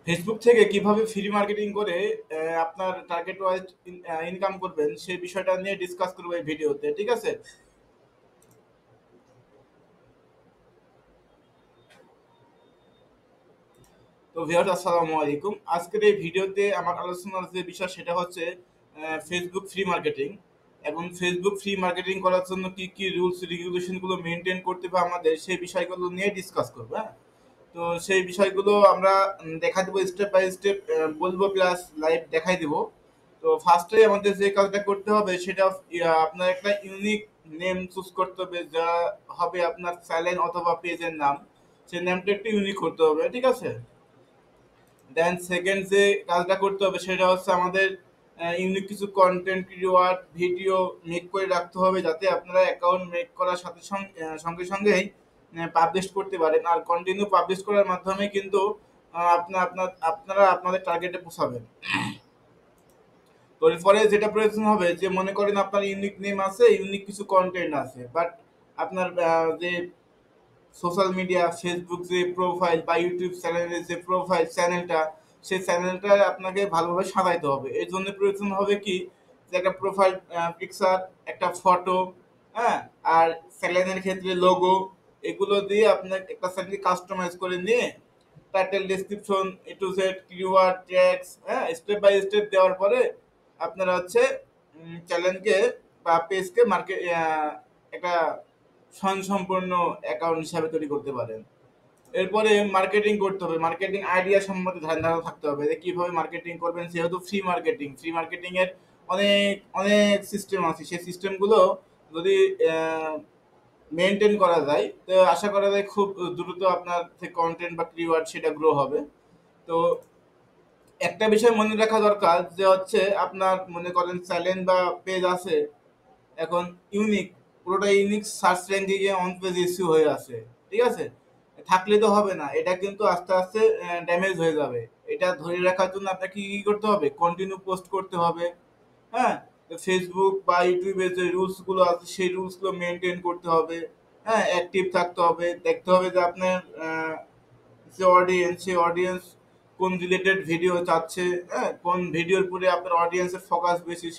Facebook থেকে কিভাবে free marketing করে আপনার টার্গেট ওয়াইজ ইনকাম করবেন সেই বিষয়টা নিয়ে ডিসকাস করবো এই ভিডিওতে, ঠিক আছে? তো ভিউয়ার্স, আসসালামু আলাইকুম। আজকের এই ভিডিওতে আমার আলোচনার যে বিষয় সেটা হচ্ছে ফেসবুক ফ্রি মার্কেটিং, এবং ফেসবুক ফ্রি মার্কেটিং করার জন্য কি কি রুলস রেগুলেশন গুলো মেনটেন করতে হবে আমাদের, সেই বিষয়গুলো নিয়ে ডিসকাস করবো, হ্যাঁ? তো সেই বিষয়গুলো আমরা দেখা দেবো স্টেপ বাই স্টেপ, বলবো প্লাস লাইভ দেখাই দেবো। তো ফার্স্টে আমাদের যে কাজটা করতে হবে সেটা আপনার একটা ইউনিক নেম চুজ করতে হবে, যা হবে আপনার চ্যানেল অথবা পেজের নাম। সেই নামটা একটু ইউনিক করতে হবে, ঠিক আছে? দেন সেকেন্ড যে কাজটা করতে হবে সেটা হচ্ছে আমাদের ইউনিক কিছু কন্টেন্ট ক্রিয়েট ভিডিও মেক করে রাখতে হবে, যাতে আপনারা অ্যাকাউন্ট মেক করার সাথে সঙ্গে সঙ্গেই পাবলিশ করতে পারেন। আর কন্টিনিউ পাবলিশ করার মাধ্যমে কিন্তু আপনারা আপনাদের টার্গেটে পৌঁছাবেন। তো এরপরে যেটা প্রয়োজন হবে, যে মনে করেন আপনার ইউনিক নেম আছে, ইউনিক কিছু কন্টেন্ট আছে, বাট আপনার যে সোশ্যাল মিডিয়া ফেসবুক যে প্রোফাইল বা ইউটিউব চ্যানেলের যে প্রোফাইল চ্যানেলটা, সেই চ্যানেলটা আপনাকে ভালোভাবে সাজাইতে হবে। এর জন্য প্রয়োজন হবে কি, যে একটা প্রোফাইল পিকচার, একটা ফটো, হ্যাঁ, আর চ্যানেলের ক্ষেত্রে লোগো, এগুলো দিয়ে আপনার একটা চ্যানেল কাস্টমাইজ করে নিয়ে title description A to Z keyword tags, হ্যাঁ, স্টেপ বাই স্টেপ দেওয়ার পরে আপনারা হচ্ছে চ্যানেলকে বা পেজকে মার্কেট একটা স্বয়ংসম্পূর্ণ অ্যাকাউন্ট হিসাবে তৈরি করতে পারেন। এরপরে মার্কেটিং করতে হবে, মার্কেটিং আইডিয়া সম্বন্ধে ধারণা থাকতে হবে যে কিভাবে মার্কেটিং করবেন। যেহেতু ফ্রি মার্কেটিং এর অনেক অনেক সিস্টেম আছে, সেই সিস্টেমগুলো যদি মেনটেন করা যায়, তো আশা করা যায় খুব দ্রুত আপনার যে কন্টেন্ট বা কিওয়ার্ড সেটা গ্রো হবে। তো একটা বিষয় মনে রাখা দরকার, যে হচ্ছে আপনার মনে করেন চ্যানেল বা পেজ আছে, এখন ইউনিক, পুরোটা unique search ranking A on page issue হয়ে আছে, ঠিক আছে? থাকলে তো হবে না, এটা কিন্তু আস্তে আস্তে ড্যামেজ হয়ে যাবে। এটা ধরে রাখার জন্য আপনাকে কি কি করতে হবে, কন্টিনিউ পোস্ট করতে হবে, হ্যাঁ। ফেসবুক বা ইউটিউবের যে রুলস গুলো আছে সেই রুলস গুলো মেনটেন করতে হবে, হ্যাঁ। অ্যাক্টিভ থাকতে হবে, দেখতে হবে যে আপনার যে অডিয়েন্স, সেই অডিয়েন্স কোন রিলেটেড ভিডিও চাচ্ছে, হ্যাঁ, কোন ভিডিওর উপরে আপনার অডিয়েন্সের ফোকাস বেশি,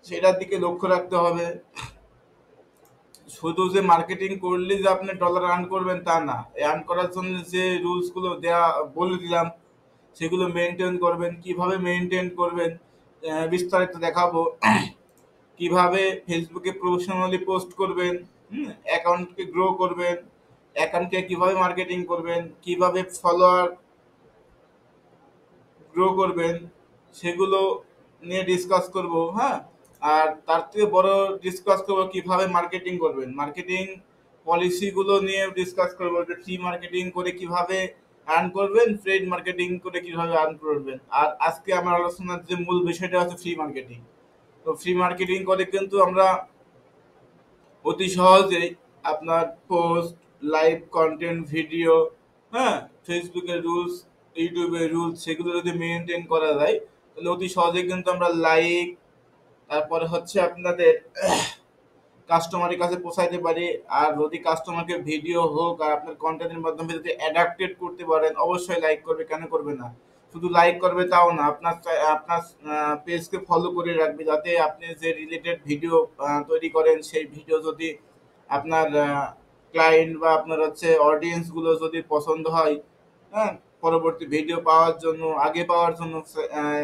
সেটার দিকে লক্ষ্য রাখতে হবে। শুধু যে মার্কেটিং করলে যে আপনি ডলার আর্ন করবেন তা না, আর্ন করার জন্য যে রুলস গুলো দেয়া বলে দিলাম সেগুলো মেনটেন করবেন। কিভাবে মেনটেন করবেন বিস্তারিত দেখাবো। কিভাবে ফেসবুকে প্রফেশনালি পোস্ট করবেন, অ্যাকাউন্টকে গ্রো করবেন, অ্যাকাউন্টকে কিভাবে মার্কেটিং করবেন, কিভাবে ফলোয়ার গ্রো করবেন, সেগুলো নিয়ে ডিসকাস করব, হ্যাঁ। আর তার থেকে বড় ডিসকাস করব কিভাবে মার্কেটিং করবেন, মার্কেটিং পলিসিগুলো নিয়ে ডিসকাস করব, যে ফ্রি মার্কেটিং করে কিভাবে আর্ন করবেন, পেইড মার্কেটিং করে কিভাবে আর্ন করবেন। আর আজকে আমার আলোচনার যে মূল বিষয়টা হচ্ছে ফ্রি মার্কেটিং। তো ফ্রি মার্কেটিং করে কিন্তু আমরা অতি সহজেই আপনার পোস্ট, লাইভ কন্টেন্ট, ভিডিও, হ্যাঁ, ফেসবুকের রুলস, ইউটিউবের রুলস, সেগুলো যদি মেনটেন করা যায়, তাহলে অতি সহজে কিন্তু আমরা লাইক, তারপরে হচ্ছে আপনাদের কাস্টমারের কাছে পৌঁছাইতে পারি। আর যদি কাস্টমারকে ভিডিও হোক আর আপনার কন্টেন্টের মাধ্যমে যদি অ্যাডাপ্টেড করতে পারেন, অবশ্যই লাইক করবে, কেন করবে না? শুধু লাইক করবে তাও না, আপনার পেজকে ফলো করে রাখবে, যাতে আপনি যে রিলেটেড ভিডিও তৈরি করেন সেই ভিডিও যদি আপনার ক্লায়েন্ট বা আপনার হচ্ছে অডিয়েন্স গুলো যদি পছন্দ হয়, হ্যাঁ, পরবর্তী ভিডিও পাওয়ার জন্য, আগে পাওয়ার জন্য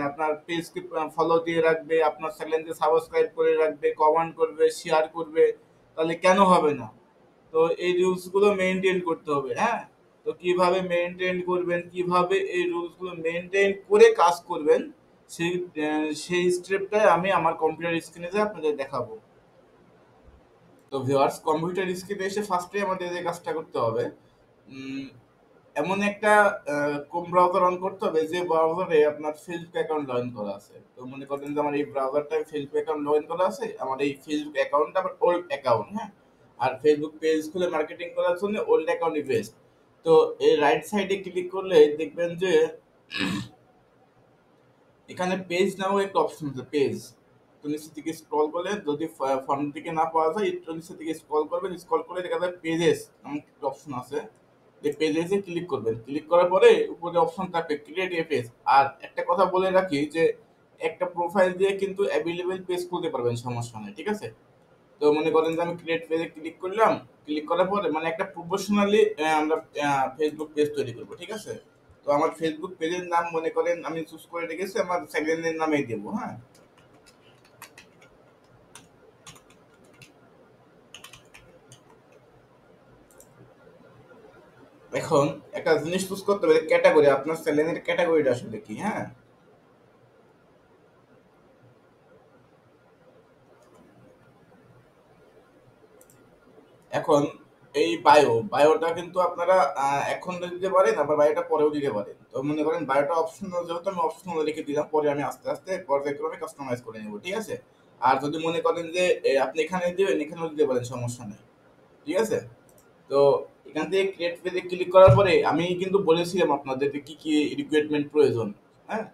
আপনার পেজকে ফলো দিয়ে রাখবে, আপনার চ্যানেলকে সাবস্ক্রাইব করে রাখবে, কমেন্ট করবে, শেয়ার করবে, তাহলে কেন হবে না? তো এই রুলস গুলো মেনটেন করতে হবে, হ্যাঁ। তো কিভাবে মেনটেন করবেন, কিভাবে এই রুলস গুলো মেনটেন করে কাজ করবেন, সেই স্টেপটাই আমি আমার কম্পিউটার স্ক্রিনে আপনাদের দেখাবো। তো ভিউয়ার্স, কম্পিউটার স্ক্রিনে এসে ফার্স্টে আমাদের যে কাজটা করতে হবে, উম, এমন একটা ক্রোম ব্রাউজার অন করতে হবে যে ব্রাউজারে আপনার ফেসবুক অ্যাকাউন্ট লগ ইন করা আছে। তো মনে করেন যে আমার এই ব্রাউজারটায় ফেসবুক অ্যাকাউন্ট লগ ইন করা আছে, আমার এই ফেসবুক অ্যাকাউন্টটা আমার ওল্ড অ্যাকাউন্ট, হ্যাঁ। আর ফেসবুক পেজ খুলে মার্কেটিং করার জন্য ওল্ড অ্যাকাউন্টই বেস্ট। তো এই রাইট সাইডে ক্লিক করলে দেখবেন যে এখানে পেজ নামক একটা অপশন আছে, পেজ। তো নিচের দিকে স্ক্রল করলে যদি ফর্ম থেকে না পাওয়া যায়, একটু নিচের দিকে স্ক্রল করবেন, স্ক্রল করে দেখা যায় পেজেস নামক একটা অপশন আছে। যে পেজে এসে ক্লিক করবেন, ক্লিক করার পরে উপরে অপশন থাকবে ক্রিয়েট এ পেজ। আর একটা কথা বলে রাখি যে একটা প্রোফাইল দিয়ে কিন্তু অ্যাভেলেবেল পেজ খুলতে পারবেন, সমস্যা নেই, ঠিক আছে। তো মনে করেন যে আমি ক্রিয়েট পেজে ক্লিক করলাম, ক্লিক করার পরে মানে একটা প্রফেশনালি আমরা ফেসবুক পেজ তৈরি করবো, ঠিক আছে। তো আমার ফেসবুক পেজের নাম মনে করেন আমি চুজ করে রেখেছি আমার সেকেন্ডের নামেই দেবো, হ্যাঁ। এখন একটা জিনিস চুজ করতে হবে, ক্যাটাগরি, আপনার চ্যানেলের ক্যাটাগরিটা আসলে কি, হ্যাঁ। এখন এই বায়োটা কিন্তু আপনারা এখন দিতে পারেন, আবার বায়োটা পরেও দিতে পারেন। তো মনে করেন বায়োটা অপশনাল, যেহেতু আমি অপশনাল রেখে দিলাম, পরে আমি আস্তে আস্তে পর্যায়ক্রমে কাস্টমাইজ করে নেব, ঠিক আছে। আর যদি মনে করেন যে আপনি এখানে দিবেন, এখানেও দিতে পারেন, সমস্যা নেই, ঠিক আছে। তো এখান থেকে ক্রিয়েট পেজে ক্লিক করার পরে আমি কিন্তু বলেছিলাম আপনাদের যে কি কি রিকোয়ারমেন্ট প্রয়োজন, হ্যাঁ।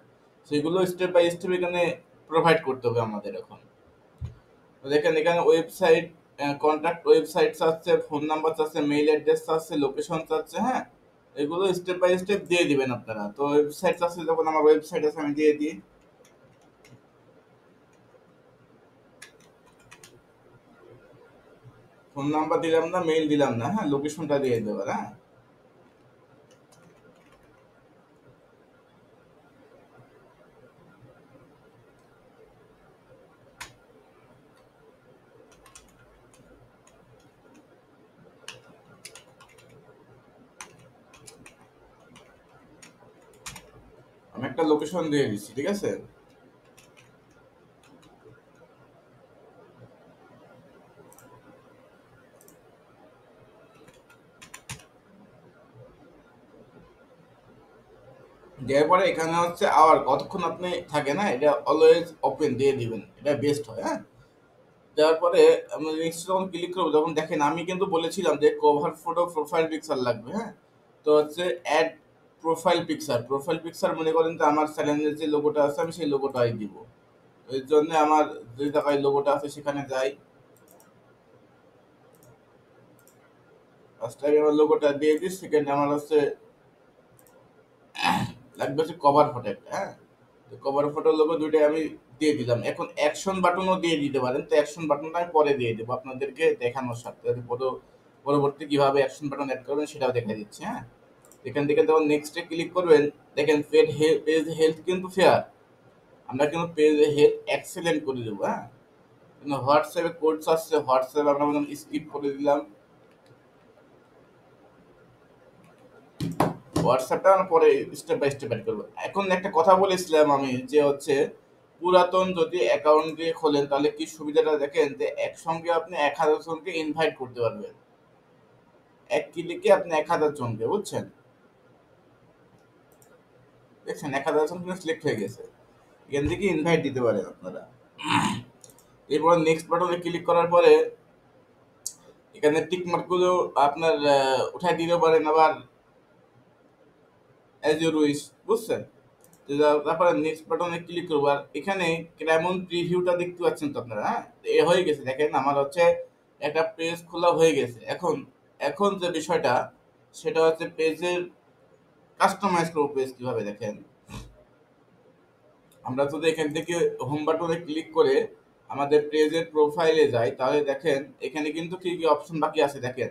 সেগুলো স্টেপ বাই স্টেপ এখানে প্রোভাইড করতে হবে আমাদের এখন। তো দেখেন এখানে ওয়েবসাইট, কন্ট্যাক্ট ওয়েবসাইট চাচ্ছে, ফোন নাম্বার চাচ্ছে, মেইল অ্যাড্রেস চাচ্ছে, লোকেশন চাচ্ছে, হ্যাঁ। এগুলো স্টেপ বাই স্টেপ দিয়ে দিবেন আপনারা। তো ওয়েবসাইট চাচ্ছে, যখন আমার ওয়েবসাইট আছে আমি দিয়ে দিই। ফোন নাম্বার দিলাম না, মেইল দিলাম না, হ্যাঁ, লোকেশনটা দিয়ে দেবার, হ্যাঁ। আমি একটা লোকেশন দিয়ে দিচ্ছি, ঠিক আছে। দেওয়ার পরে এখানে হচ্ছে আওয়ার কতক্ষণ আপনি থাকে না, এটা অলওয়েজ ওপেন দিয়ে দিবেন, এটা বেস্ট হয়, হ্যাঁ। দেওয়ার পরে আমি নেক্সট যখন ক্লিক করবো, তখন দেখেন আমি কিন্তু বলেছিলাম যে কভার ফটো প্রোফাইল পিকচার লাগবে, হ্যাঁ। তো হচ্ছে অ্যাড প্রোফাইল পিকচার মনে করেন তো আমার চ্যানেলের যে লোগোটা আছে আমি সেই লোগোটাই দিব। তো এর জন্য আমার যে জায়গায় লোগোটা আছে সেখানে যাই, ফার্স্ট টাইম আমার লোগোটা দিয়ে দিই, সেকেন্ড আমার হচ্ছে লাগবে হচ্ছে কভার ফটো একটা, হ্যাঁ। তো কভার ফটো লোগো দুইটাই আমি দিয়ে দিলাম। এখন অ্যাকশন বাটনও দিয়ে দিতে পারেন, তো অ্যাকশন বাটনটা আমি পরে দিয়ে দেবো আপনাদেরকে দেখানোর সাথে, যাতে পরবর্তী কিভাবে অ্যাকশন বাটন অ্যাড করবেন সেটাও দেখা দিচ্ছে, হ্যাঁ। এখান থেকে যখন নেক্সটে ক্লিক করবেন, দেখেন পেজ হেলথ কিন্তু ফেয়ার, আমরা কিন্তু পেজ হেলথ এক্সেলেন্ট করে দেবো, হ্যাঁ। কিন্তু হোয়াটসঅ্যাপে কোডস আসছে, হোয়াটসঅ্যাপ আমরা স্কিপ করে দিলাম, হোয়াটসঅ্যাপটা আমরা পরে স্টেপ বাই স্টেপ অ্যাড করবো। এখন একটা কথা বলেছিলাম আমি যে হচ্ছে পুরাতন যদি অ্যাকাউন্ট দিয়ে খোলেন তাহলে কি সুবিধাটা দেখেন, যে একসঙ্গে আপনি 1,000 জনকে ইনভাইট করতে পারবেন, এক ক্লিকে আপনি 1,000 জনকে, বুঝছেন। দেখছেন 1,000 জন কিন্তু সিলেক্ট হয়ে গেছে, এখান থেকে ইনভাইট দিতে পারেন আপনারা। এরপর নেক্সট বাটনে ক্লিক করার পরে এখানে টিক মার্ক গুলো আপনার উঠাই দিতে পারেন, আবার অ্যাজ ইউর উইশ, বুঝছেন। তো তারপরে নেক্সট বাটনে ক্লিক করবো, আর এখানে কেমন প্রিভিউটা দেখতে পাচ্ছেন তো আপনারা, হ্যাঁ। তো এ হয়ে গেছে, দেখেন আমার হচ্ছে একটা পেজ খোলা হয়ে গেছে। এখন এখন যে বিষয়টা সেটা হচ্ছে পেজের কাস্টমাইজ করবো পেজ কিভাবে, দেখেন আমরা যদি এখান থেকে হোম বাটনে ক্লিক করে আমাদের পেজের প্রোফাইলে যাই, তাহলে দেখেন এখানে কিন্তু কি কি অপশন বাকি আছে, দেখেন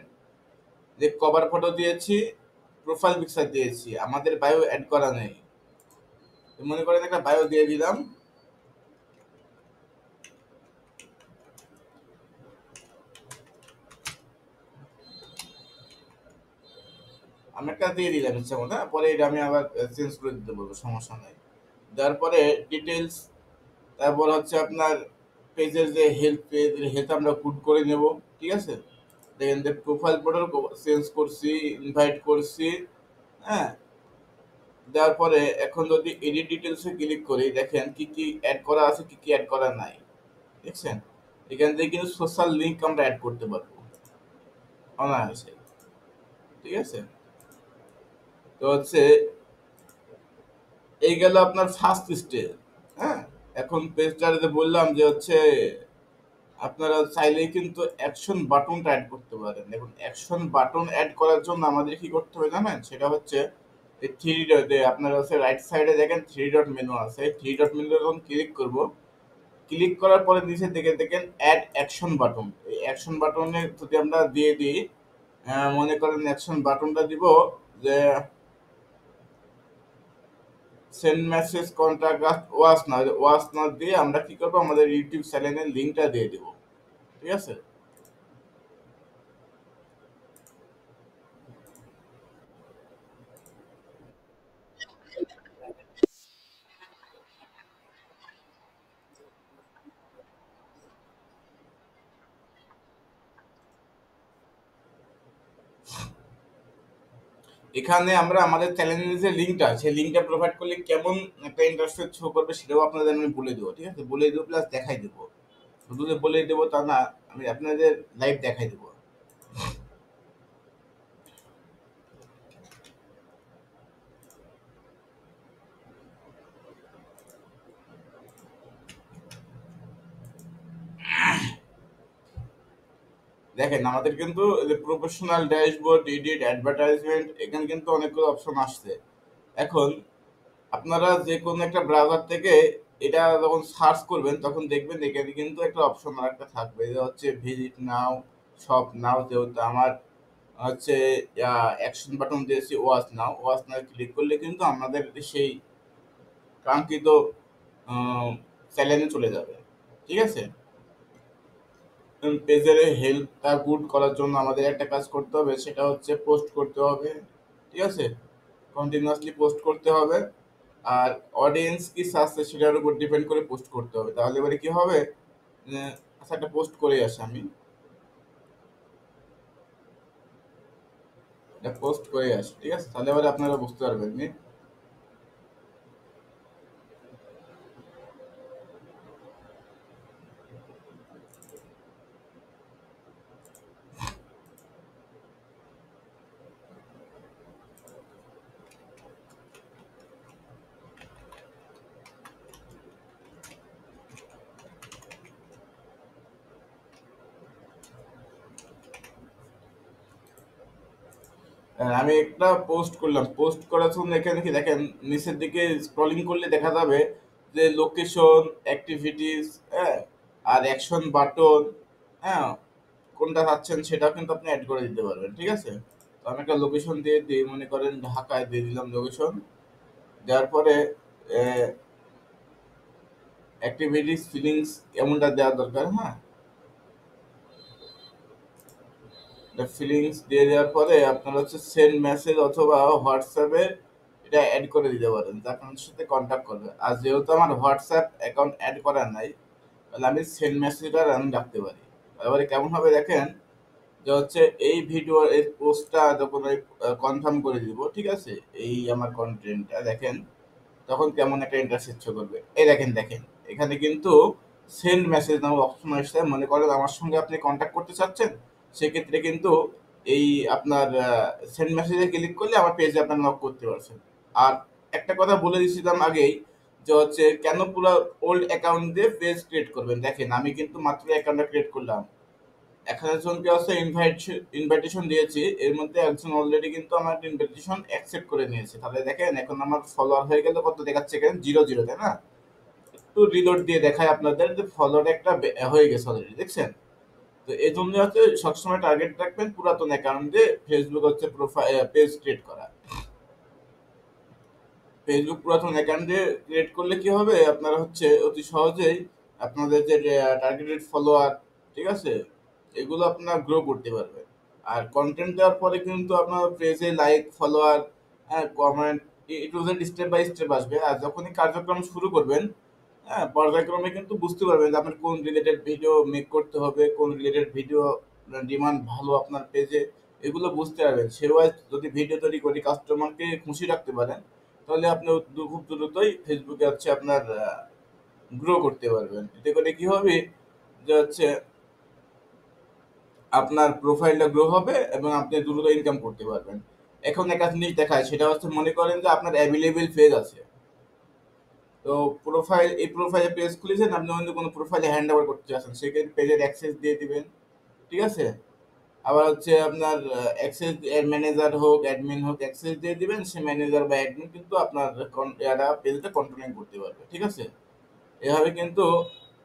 যে কভার ফটো দিয়েছি, প্রোফাইল পিকচার দিয়েছি, আমাদের বায়ো অ্যাড করা নেই। তো মনে করেন একটা বায়ো দিয়ে দিলাম, আমি একটা দিয়ে দিলাম ইচ্ছা মতো, হ্যাঁ? পরে এটা আমি আবার চেঞ্জ করে দিতে বলবো, সমস্যা নাই। দেওয়ার পরে ডিটেলস, তারপর হচ্ছে আপনার পেজের যে হেল্প আমরা পুট করে নেব, ঠিক আছে। দেখেন যে প্রোফাইল ফটো চেঞ্জ করছি, ইনভাইট করছি, হ্যাঁ। দেওয়ার পরে এখন যদি এডিট ডিটেলসে ক্লিক করি, দেখেন কি কি অ্যাড করা আছে, কি কি অ্যাড করা নাই, দেখছেন। এখান থেকে কিন্তু সোশ্যাল লিঙ্ক আমরা অ্যাড করতে পারবো অনায়াসে, ঠিক আছে। তো হচ্ছে এই গেল আপনার ফার্স্ট স্টেজ, হ্যাঁ। এখন পেজটাতে বললাম যে হচ্ছে আপনারা চাইলেই কিন্তু অ্যাকশন বাটনটা অ্যাড করতে পারেন। দেখুন অ্যাকশন বাটন অ্যাড করার জন্য আমাদের কি করতে হবে জানেন? সেটা হচ্ছে এই থ্রি ডটে আপনার হচ্ছে রাইট সাইডে দেখেন থ্রি ডট মেনু আছে। থ্রি ডট মেনু যখন ক্লিক করব, ক্লিক করার পরে নিচে দিকে দেখেন অ্যাড অ্যাকশন বাটন। এই অ্যাকশন বাটনে যদি আমরা দিয়ে দিই, মনে করেন অ্যাকশন বাটনটা দিব যে সেন্ড মেসেজ কন্টাক্ট ওয়াচ নাও দিয়ে আমরা কি করবো, আমাদের ইউটিউব চ্যানেলের লিঙ্কটা দিয়ে দিব। ঠিক আছে? এখানে আমরা আমাদের চ্যানেলের যে লিঙ্কটা, সেই লিঙ্কটা প্রোভাইড করলে কেমন একটা ইন্টারফেস শো করবে সেটাও আপনাদের আমি বলে দেবো। ঠিক আছে? বলে দেবো প্লাস দেখাই দেবো। শুধু যে বলে দেবো তা না, আমি আপনাদের লাইভ দেখাই দেবো। দেখেন আমাদের কিন্তু প্রফেশনাল ড্যাশবোর্ড, এডিট, অ্যাডভার্টাইজমেন্ট, এখানে কিন্তু অনেকগুলো অপশন আসছে। এখন আপনারা যে কোনো একটা ব্রাউজার থেকে এটা যখন সার্চ করবেন তখন দেখবেন এখানে কিন্তু একটা অপশন আর একটা থাকবে, যে হচ্ছে ভিজিট নাও, শপ নাও। যেহেতু আমার হচ্ছে অ্যাকশন বাটন দিয়েছি ওয়াচ নাও ক্লিক করলে কিন্তু আমাদের সেই কাঙ্ক্ষিত চ্যানেলে চলে যাবে। ঠিক আছে? পেজের হেল্পটা গুড করার জন্য আমাদের একটা কাজ করতে হবে, সেটা হচ্ছে পোস্ট করতে হবে। ঠিক আছে? কন্টিনিউয়াসলি পোস্ট করতে হবে। আর অডিয়েন্স কি চাচ্ছে সেটার উপর ডিপেন্ড করে পোস্ট করতে হবে। তাহলে এবারে কি হবে, আচ্ছা একটা পোস্ট করে আসি আমি, এটা পোস্ট করে আসি। ঠিক আছে? তাহলে এবারে আপনারা বুঝতে পারবেন নি। আমি একটা পোস্ট করলাম, পোস্ট করার জন্য এখানে কি দেখেন নিচের দিকে স্ক্রলিং করলে দেখা যাবে যে লোকেশন, অ্যাক্টিভিটিস, হ্যাঁ, আর অ্যাকশন বাটন, হ্যাঁ, কোনটা চাচ্ছেন সেটাও কিন্তু আপনি অ্যাড করে দিতে পারবেন। ঠিক আছে? তো আমি একটা লোকেশন দিয়ে দিই, মনে করেন ঢাকায় দিয়ে দিলাম লোকেশন। দেওয়ার পরে অ্যাক্টিভিটিস ফিলিংস এমনটা দেওয়া দরকার। হ্যাঁ, ফিলিংস দিয়ে দেওয়ার পরে আপনার হচ্ছে সেন্ড মেসেজ অথবা হোয়াটসঅ্যাপে এটা অ্যাড করে দিতে পারেন, যে আপনার সাথে কন্ট্যাক্ট করবে। আর যেহেতু আমার হোয়াটসঅ্যাপ অ্যাকাউন্ট অ্যাড করা নাই, তাহলে আমি সেন্ড মেসেজটা রান রাখতে পারি। এবারে কেমন হবে দেখেন, যে হচ্ছে এই ভিডিও এই পোস্টটা যখন আমি কনফার্ম করে দিব, ঠিক আছে, এই আমার কন্টেন্টটা দেখেন তখন কেমন একটা ইন্টারফেস শো করবে। এই দেখেন দেখেন এখানে কিন্তু সেন্ড মেসেজ নামক অপশন আসছে। মনে করেন আমার সঙ্গে আপনি কন্ট্যাক্ট করতে চাচ্ছেন, সেক্ষেত্রে কিন্তু এই আপনার সেন্ড মেসেজে ক্লিক করলে আমার পেজে আপনার নক করতে পারছেন। আর একটা কথা বলে দিয়েছিলাম আগেই, যে হচ্ছে কেন পুরো ওল্ড অ্যাকাউন্ট দিয়ে পেজ ক্রিয়েট করবেন। দেখেন আমি কিন্তু মাত্র অ্যাকাউন্টটা ক্রিয়েট করলাম, 1000 জনকে হচ্ছে ইনভাইটেশন দিয়েছি, এর মধ্যে একজন অলরেডি কিন্তু আমার ইনভাইটেশন অ্যাকসেপ্ট করে নিয়েছে। তাহলে দেখেন এখন আমার ফলোয়ার হয়ে গেল কত দেখাচ্ছে এখানে, 0 0, তাই না? একটু রিলোড দিয়ে দেখায় আপনাদের যে ফলোয়ার একটা হয়ে গেছে অলরেডি, দেখছেন? তো এই জন্য হচ্ছে সবসময় টার্গেট রাখবেন পুরাতন অ্যাকাউন্ট দিয়ে ফেসবুক হচ্ছে প্রোফাইল পেজ ক্রিয়েট করা। ফেসবুক পুরাতন অ্যাকাউন্ট দিয়ে ক্রিয়েট করলে কি হবে, আপনারা হচ্ছে অতি সহজেই আপনাদের যে টার্গেটেড ফলোয়ার, ঠিক আছে, এগুলো আপনারা গ্রো করতে পারবেন। আর কন্টেন্ট দেওয়ার পরে কিন্তু আপনার পেজে লাইক, ফলোয়ার, হ্যাঁ, comment, to Z step by step আসবে। আর যখনই কার্যক্রম শুরু করবেন, হ্যাঁ, পর্যায়ক্রমে কিন্তু বুঝতে পারবেন যে আপনার কোন রিলেটেড ভিডিও মেক করতে হবে, কোন রিলেটেড ভিডিও ডিমান্ড ভালো আপনার পেজে, এগুলো বুঝতে পারবেন। সেভাবে যদি ভিডিও তৈরি করে কাস্টমারকে খুশি রাখতে পারেন, তাহলে আপনি খুব দ্রুতই ফেসবুকে হচ্ছে আপনার গ্রো করতে পারবেন। এতে করে কি হবে, যে হচ্ছে আপনার প্রোফাইলটা গ্রো হবে এবং আপনি দ্রুত ইনকাম করতে পারবেন। এখন একটা জিনিস দেখায়, সেটা হচ্ছে মনে করেন যে আপনার অ্যাভেলেবেল পেজ আছে, তো এই প্রোফাইলে পেজ খুলেছেন, আপনি অন্য কোনো প্রোফাইলে হ্যান্ড ওভার করতে চাচ্ছেন, সেক্ষেত্রে পেজের অ্যাক্সেস দিয়ে দিবেন। ঠিক আছে? আবার হচ্ছে আপনার অ্যাক্সেস ম্যানেজার হোক, অ্যাডমিন হোক, অ্যাক্সেস দিয়ে দিবেন। সে ম্যানেজার বা অ্যাডমিন কিন্তু আপনার পেজটা কন্ট্রোলিং করতে পারবে। ঠিক আছে? এভাবে কিন্তু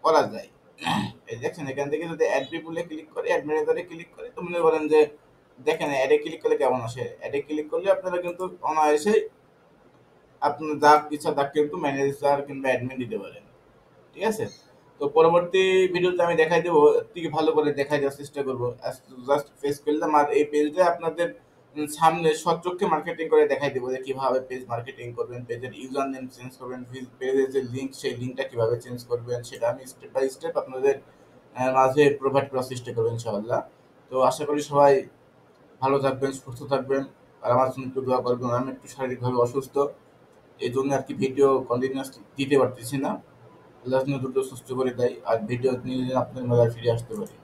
করা যায়। এই দেখছেন, এখান থেকে যদি অ্যাড পিপলে ক্লিক করে, অ্যাড ম্যানেজারে ক্লিক করে, তো মনে করেন যে দেখেন অ্যাডে ক্লিক করলে কেমন আসে। অ্যাডে ক্লিক করলে আপনারা কিন্তু অনায়াসে আপনার যা ইচ্ছা তা কিন্তু ম্যানেজার কিংবা অ্যাডমিন দিতে পারেন। ঠিক আছে? তো পরবর্তী ভিডিওতে আমি দেখাই দেবো, থেকে ভালো করে দেখাই দেওয়ার চেষ্টা করবো। জাস্ট ফেস করলাম, আর এই পেজটা আপনাদের সামনে সচক্ষে মার্কেটিং করে দেখাই দেবো যে কিভাবে পেজ মার্কেটিং করবেন, পেজের ইউজার নেম চেঞ্জ করবেন, পেজের যে লিঙ্ক সেই লিঙ্কটা কিভাবে চেঞ্জ করবেন, সেটা আমি স্টেপ বাই স্টেপ আপনাদের মাঝে প্রোভাইড করার চেষ্টা করবো ইনশাআল্লাহ। তো আশা করি সবাই ভালো থাকবেন, সুস্থ থাকবেন, আর আমার জন্য একটু দোয়া করবেন। আমি একটু শারীরিকভাবে অসুস্থ, এই জন্য আর কি ভিডিও কন্টিনিউয়াস দিতে পারতেছি না। আল্লাহ যেন দ্রুত সুস্থ করে দেয় আর ভিডিও নিয়ে যেন আপনাদের মজায় ফিরে আসতে পারি।